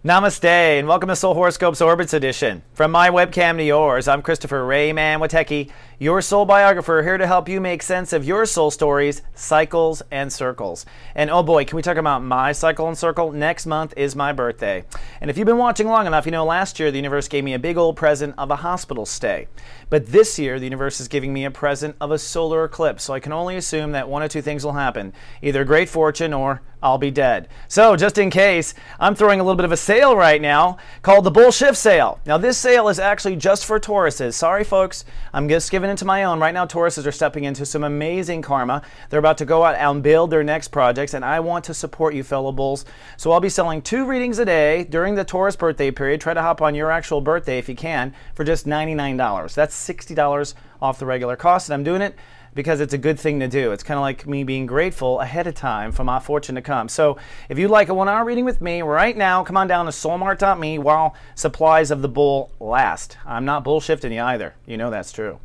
Namaste and welcome to Soul Horoscopes Orbits Edition. From my webcam to yours, I'm Christopher Rayman Witecki, your soul biographer, here to help you make sense of your soul stories, cycles, and circles. And oh boy, can we talk about my cycle and circle? Next month is my birthday. And if you've been watching long enough, you know last year the universe gave me a big old present of a hospital stay. But this year the universe is giving me a present of a solar eclipse, so I can only assume that one of two things will happen. Either great fortune or I'll be dead. So just in case, I'm throwing a little bit of a sale right now called the Bull Shift Sale. Now this sale is actually just for Tauruses. Sorry folks, I'm just giving it to my own. Right now Tauruses are stepping into some amazing karma. They're about to go out and build their next projects, and I want to support you fellow bulls. So I'll be selling 2 readings a day during the Taurus birthday period. Try to hop on your actual birthday if you can for just $99. That's $60 off the regular cost, and I'm doing it because it's a good thing to do. It's kind of like me being grateful ahead of time for my fortune to come. So if you'd like a 1-hour reading with me right now, come on down to soulmart.me while supplies of the bull last. I'm not bullshifting you either. You know that's true.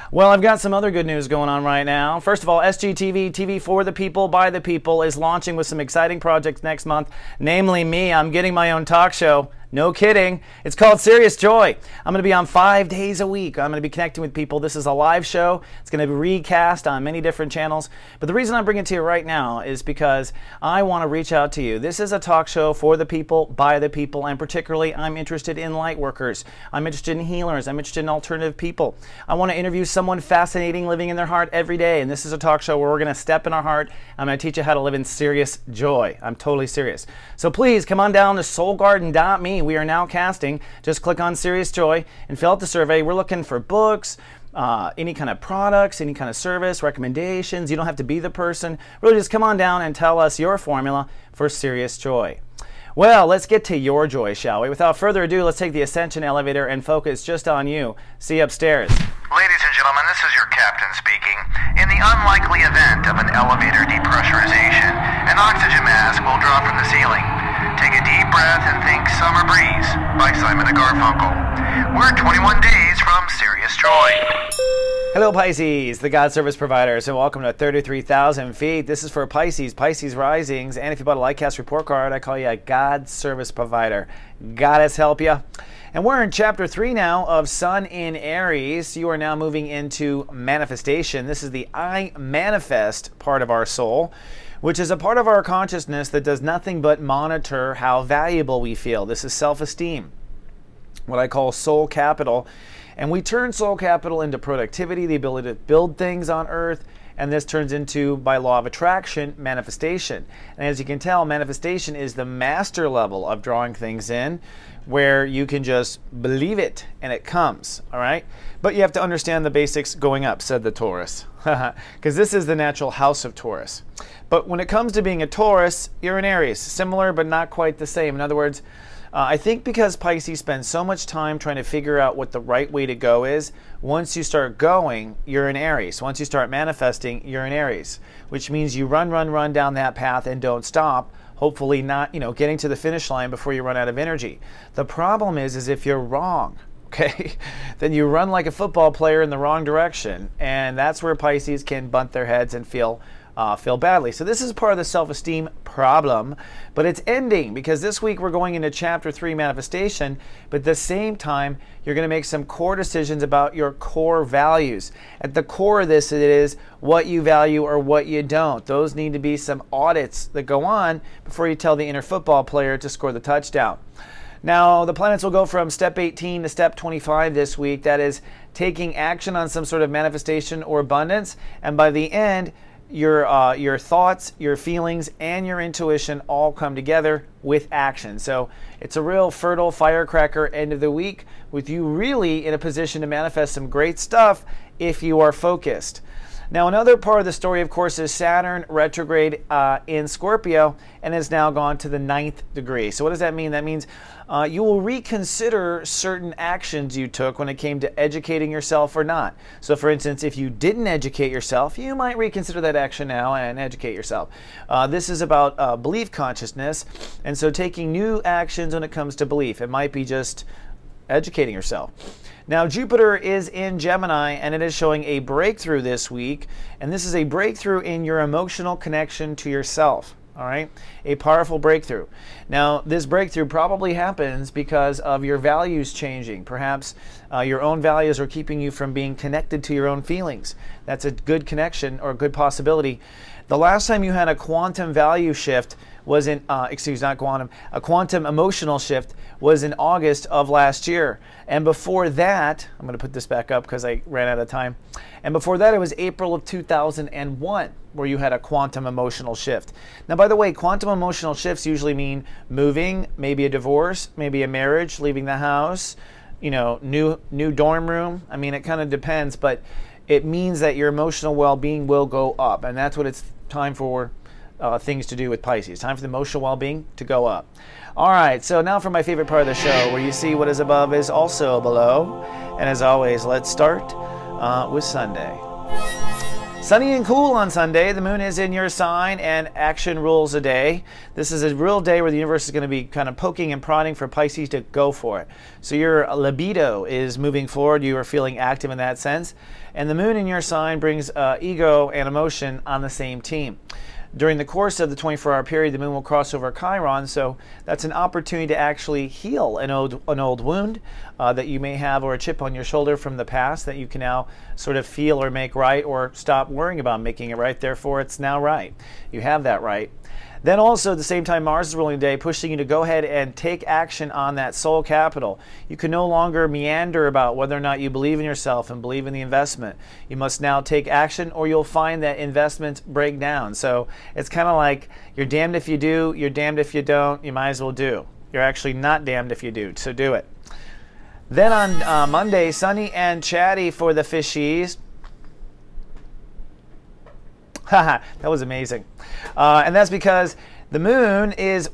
Well, I've got some other good news going on right now. First of all, SGTV, TV for the people, by the people, is launching with some exciting projects next month. Namely me, I'm getting my own talk show. No kidding. It's called Serious Joy. I'm going to be on 5 days a week. I'm going to be connecting with people. This is a live show. It's going to be recast on many different channels. But the reason I'm bringing it to you right now is because I want to reach out to you. This is a talk show for the people, by the people, and particularly I'm interested in light workers. I'm interested in healers. I'm interested in alternative people. I want to interview someone fascinating living in their heart every day. And this is a talk show where we're going to step in our heart. I'm going to teach you how to live in serious joy. I'm totally serious. So please come on down to soulgarden.me. We are now casting. Just click on Serious Joy and fill out the survey. We're looking for books, any kind of products, any kind of service, recommendations. You don't have to be the person. Really just come on down and tell us your formula for serious joy. Well, let's get to your joy, shall we? Without further ado, let's take the ascension elevator and focus just on you. See you upstairs. Ladies and gentlemen, this is your captain speaking. In the unlikely event of an elevator depressurization, an oxygen mask will drop from the ceiling. Take a deep breath and think Summer Breeze by Simon & Garfunkel. We're 21 days from Serious Joy. Hello Pisces, the God Service Providers, and welcome to 33,000 feet. This is for Pisces, Pisces Risings, and if you bought a Lightcast report card, I call you a God Service Provider. Goddess help you. And we're in chapter 3 now of Sun in Aries. You are now moving into manifestation. This is the I manifest part of our soul, which is a part of our consciousness that does nothing but monitor how valuable we feel. This is self-esteem, what I call soul capital. And we turn soul capital into productivity, the ability to build things on earth, and this turns into, by law of attraction, manifestation. And as you can tell, manifestation is the master level of drawing things in, where you can just believe it and it comes, all right? But you have to understand the basics going up, said the Taurus, because this is the natural house of Taurus. But when it comes to being a Taurus, you're an Aries, similar but not quite the same. In other words, I think because Pisces spends so much time trying to figure out what the right way to go is, once you start going, you're an Aries. Once you start manifesting, you're an Aries, which means you run down that path and don't stop, hopefully not, getting to the finish line before you run out of energy. The problem is if you're wrong, okay, then you run like a football player in the wrong direction, and that's where Pisces can bunt their heads and feel badly. So this is part of the self-esteem problem, but it's ending because this week we're going into chapter 3 manifestation, but at the same time you're going to make some core decisions about your core values. At the core of this, it is what you value or what you don't. Those need to be some audits that go on before you tell the inner football player to score the touchdown. Now, the planets will go from step 18 to step 25 this week. That is taking action on some sort of manifestation or abundance, and by the end, your thoughts, your feelings, and your intuition all come together with action. So it's a real fertile firecracker end of the week with you really in a position to manifest some great stuff if you are focused. Now, another part of the story, of course, is Saturn retrograde in Scorpio and has now gone to the 9th degree. So what does that mean? That means you will reconsider certain actions you took when it came to educating yourself or not. So, for instance, if you didn't educate yourself, you might reconsider that action now and educate yourself. This is about belief consciousness, and so taking new actions when it comes to belief. It might be just educating yourself. Now, Jupiter is in Gemini, and it is showing a breakthrough this week, and this is a breakthrough in your emotional connection to yourself. all right? A powerful breakthrough. Now, this breakthrough probably happens because of your values changing. Perhaps your own values are keeping you from being connected to your own feelings. That's a good connection or a good possibility. The last time you had a quantum value shift was in, a quantum emotional shift was in August of last year. And before that, I'm going to put this back up because I ran out of time. And before that, it was April of 2001 where you had a quantum emotional shift. Now, by the way, quantum emotional shifts usually mean moving, maybe a divorce, maybe a marriage, leaving the house, you know, new dorm room. I mean, it kind of depends, but it means that your emotional well-being will go up. And that's what it's time for. Things to do with Pisces. Time for the emotional well-being to go up. All right, so now for my favorite part of the show, where you see what is above is also below. And as always, let's start with Sunday. Sunny and cool on Sunday. The moon is in your sign and action rules the day. This is a real day where the universe is going to be kind of poking and prodding for Pisces to go for it. So your libido is moving forward. You are feeling active in that sense. And the moon in your sign brings ego and emotion on the same team. During the course of the 24-hour period, the moon will cross over Chiron, so that's an opportunity to actually heal an old wound that you may have, or a chip on your shoulder from the past that you can now sort of feel or make right, or stop worrying about making it right. Therefore, it's now right. You have that right. Then also at the same time, Mars is ruling today, pushing you to go ahead and take action on that soul capital. You can no longer meander about whether or not you believe in yourself and believe in the investment. You must now take action, or you'll find that investments break down. So it's kind of like you're damned if you do, you're damned if you don't, you might as well do. You're actually not damned if you do, so do it. Then on Monday, sunny and chatty for the fishies. Haha, that was amazing. And that's because the moon is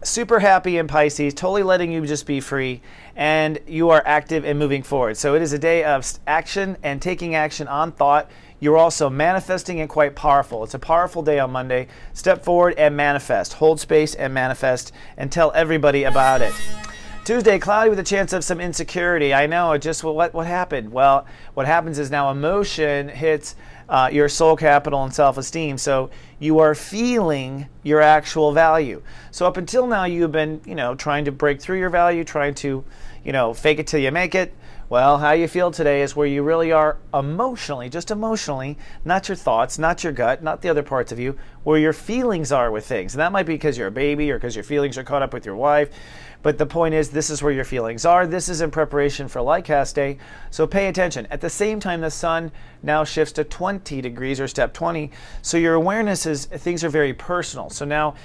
super happy in Pisces, totally letting you just be free, and you are active and moving forward. So it is a day of action and taking action on thought. You're also manifesting and quite powerful. It's a powerful day on Monday. Step forward and manifest. Hold space and manifest, and tell everybody about it. Tuesday, cloudy with a chance of some insecurity. I know, just what happened? Well, what happens is now emotion hits your soul capital and self-esteem. So you are feeling your actual value. So up until now, you've been, trying to break through your value, trying to, fake it till you make it. Well, how you feel today is where you really are emotionally, just emotionally, not your thoughts, not your gut, not the other parts of you, where your feelings are with things. And that might be because you're a baby or because your feelings are caught up with your wife. But the point is, this is where your feelings are. This is in preparation for Lightcast Day, so pay attention. At the same time, the sun now shifts to 20 degrees, or step 20, so your awareness is, things are very personal. So now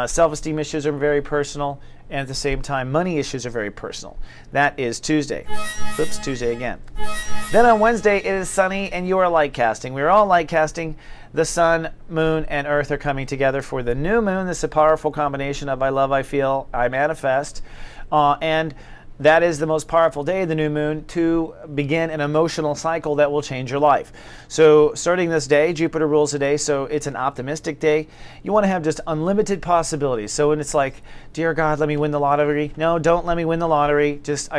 self-esteem issues are very personal, and at the same time, money issues are very personal. That is Tuesday. Oops, Tuesday again. Then on Wednesday, it is sunny, and you are light casting. We are all light casting. The sun, moon, and earth are coming together for the new moon. This is a powerful combination of I love, I feel, I manifest. And that is the most powerful day of the new moon to begin an emotional cycle that will change your life. So starting this day, Jupiter rules the day, so it's an optimistic day. You want to have just unlimited possibilities. So when it's like, dear God, let me win the lottery. No, don't let me win the lottery. Just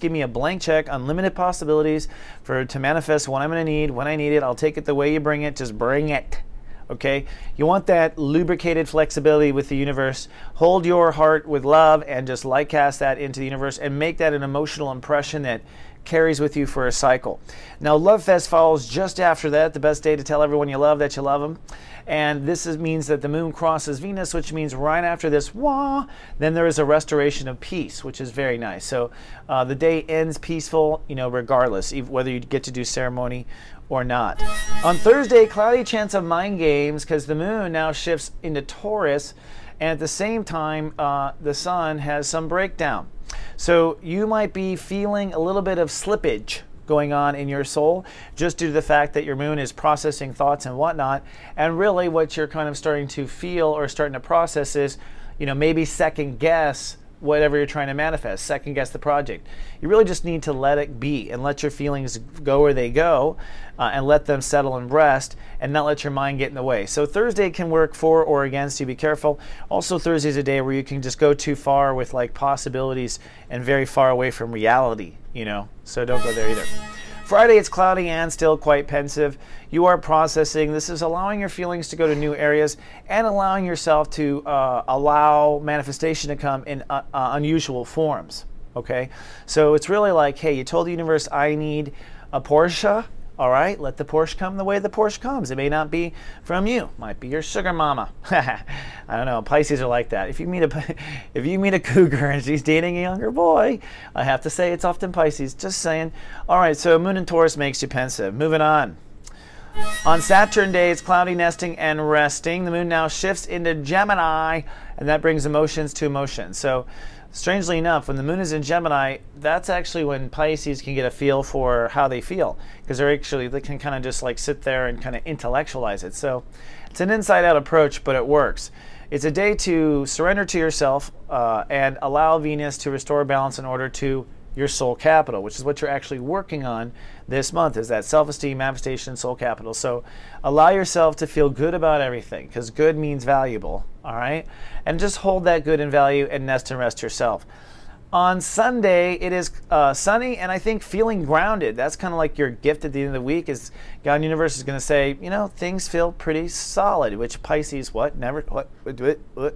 give me a blank check, unlimited possibilities to manifest what I'm going to need, when I need it. I'll take it the way you bring it. Just bring it. Okay, you want that lubricated flexibility with the universe. Hold your heart with love and just light cast that into the universe and make that an emotional impression that carries with you for a cycle. Now, Love Fest follows just after that, the best day to tell everyone you love that you love them. And this means that the moon crosses Venus, which means right after this, wah, then there is a restoration of peace, which is very nice. So the day ends peaceful, regardless, whether you get to do ceremony or not. On Thursday, cloudy chance of mind games because the moon now shifts into Taurus, and at the same time, the sun has some breakdown. So you might be feeling a little bit of slippage going on in your soul just due to the fact that your moon is processing thoughts and whatnot. And really what you're kind of starting to feel or starting to process is, maybe second guess whatever you're trying to manifest, second guess the project. You really just need to let it be and let your feelings go where they go and let them settle and rest and not let your mind get in the way. So Thursday can work for or against you. Be careful. Also, Thursday is a day where you can just go too far with like possibilities and very far away from reality, so don't go there either. Friday, it's cloudy and still quite pensive. You are processing. This is allowing your feelings to go to new areas and allowing yourself to allow manifestation to come in unusual forms. Okay? So it's really like, hey, you told the universe, I need a Porsche. All right, let the Porsche come the way the Porsche comes. It may not be from you. Might be your sugar mama. I don't know. Pisces are like that. If you meet a cougar and she's dating a younger boy, I have to say it's often Pisces. Just saying. All right, so Moon in Taurus makes you pensive. Moving on. On Saturn Day, it's cloudy, nesting, and resting. The moon now shifts into Gemini, and that brings emotions to emotion. So strangely enough, when the moon is in Gemini, that's actually when Pisces can get a feel for how they feel, because they can kind of just like sit there and kind of intellectualize it. So it's an inside-out approach, but it works. It's a day to surrender to yourself and allow Venus to restore balance in order to your soul capital, which is what you're actually working on this month, is that self-esteem, manifestation, soul capital. So allow yourself to feel good about everything, because good means valuable, all right? And just hold that good and value and nest and rest yourself. On Sunday, it is sunny and I think feeling grounded. That's kind of like your gift at the end of the week, is God and Universe is going to say, you know, things feel pretty solid, which Pisces,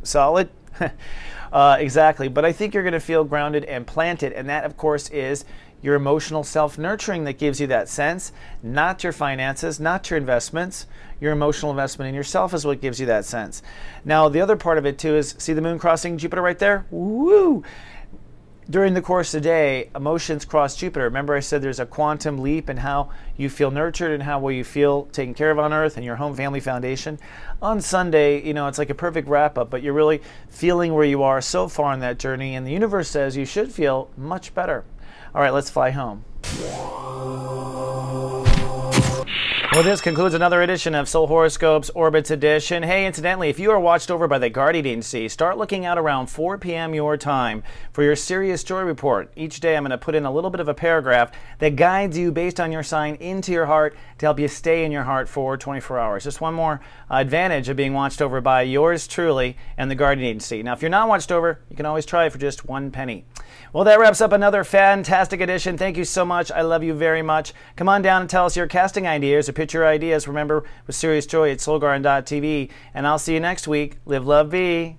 solid? Exactly. But I think you're going to feel grounded and planted, and that, of course, is your emotional self-nurturing that gives you that sense, not your finances, not your investments. Your emotional investment in yourself is what gives you that sense. Now, the other part of it, too, is see the moon crossing Jupiter right there? Woo! During the course of the day, emotions cross Jupiter. Remember I said there's a quantum leap in how you feel nurtured and how well you feel taken care of on Earth and your home family foundation. On Sunday, you know, it's like a perfect wrap-up, but you're really feeling where you are so far in that journey, and the universe says you should feel much better. All right, let's fly home. Well, this concludes another edition of Soul Horoscopes Orbits Edition. Hey, incidentally, if you are watched over by the Guardian Agency, start looking out around 4 p.m. your time for your Sirius Joy Report. Each day I'm going to put in a little bit of a paragraph that guides you based on your sign into your heart to help you stay in your heart for 24 hours. Just one more advantage of being watched over by yours truly and the Guardian Agency. Now, if you're not watched over, you can always try it for just 1 penny. Well, that wraps up another fantastic edition. Thank you so much. I love you very much. Come on down and tell us your casting ideas or pitch your ideas. Remember, with Serious Joy at soulgarden.tv. And I'll see you next week. Live, love, be.